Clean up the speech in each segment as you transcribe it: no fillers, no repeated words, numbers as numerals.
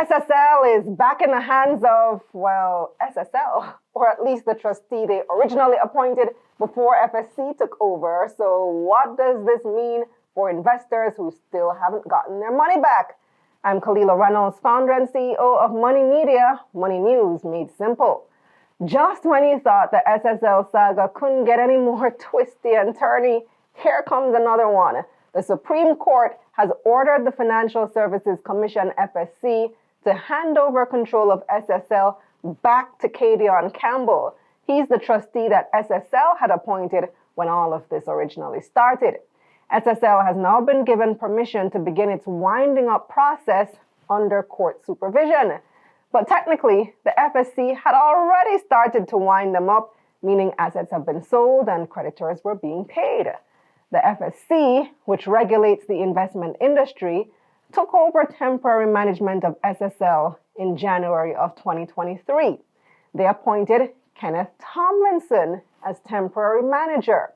SSL is back in the hands of, well, SSL, or at least the trustee they originally appointed before FSC took over. So what does this mean for investors who still haven't gotten their money back? I'm Kalila Reynolds, founder and CEO of Money Media, Money News Made Simple. Just when you thought the SSL saga couldn't get any more twisty and turny, here comes another one. The Supreme Court has ordered the Financial Services Commission, FSC, to hand over control of SSL back to Kadion Campbell. He's the trustee that SSL had appointed when all of this originally started. SSL has now been given permission to begin its winding up process under court supervision. But technically, the FSC had already started to wind them up, meaning assets have been sold and creditors were being paid. The FSC, which regulates the investment industry, took over temporary management of SSL in January of 2023. They appointed Kenneth Tomlinson as temporary manager.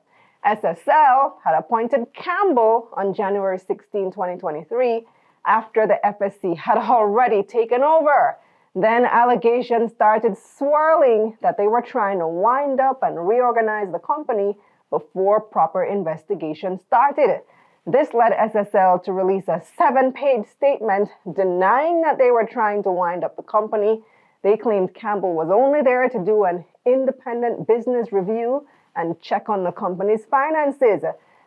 SSL had appointed Campbell on January 16, 2023, after the FSC had already taken over. Then allegations started swirling that they were trying to wind up and reorganize the company before proper investigation started. This led SSL to release a 7-page statement denying that they were trying to wind up the company. They claimed Campbell was only there to do an independent business review and check on the company's finances.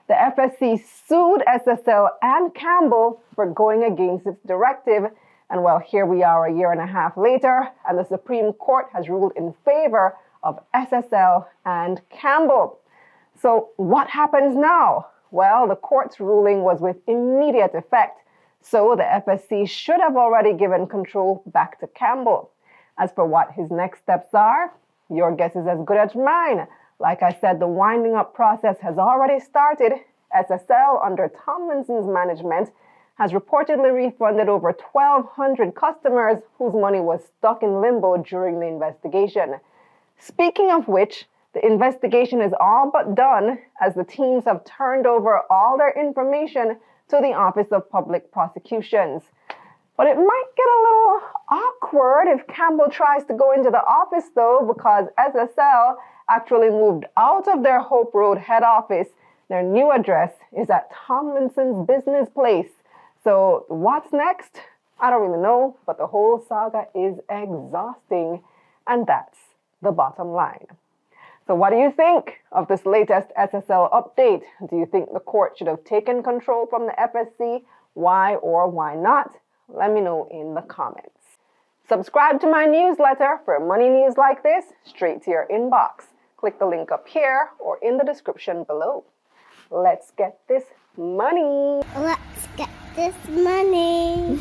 The FSC sued SSL and Campbell for going against its directive. And well, here we are a year and a half later, and the Supreme Court has ruled in favor of SSL and Campbell. So what happens now? Well, the court's ruling was with immediate effect, so the FSC should have already given control back to Campbell. As for what his next steps are, your guess is as good as mine. Like I said, the winding up process has already started. SSL, under Tomlinson's management, has reportedly refunded over 1,200 customers whose money was stuck in limbo during the investigation. Speaking of which, the investigation is all but done, as the teams have turned over all their information to the Office of Public Prosecutions. But it might get a little awkward if Campbell tries to go into the office, though, because SSL actually moved out of their Hope Road head office. Their new address is at Tomlinson's business place. So what's next? I don't really know, but the whole saga is exhausting, and that's the bottom line. So what do you think of this latest SSL update? Do you think the court should have taken control from the FSC? Why or why not? Let me know in the comments. Subscribe to my newsletter for money news like this straight to your inbox. Click the link up here or in the description below. Let's get this money. Let's get this money.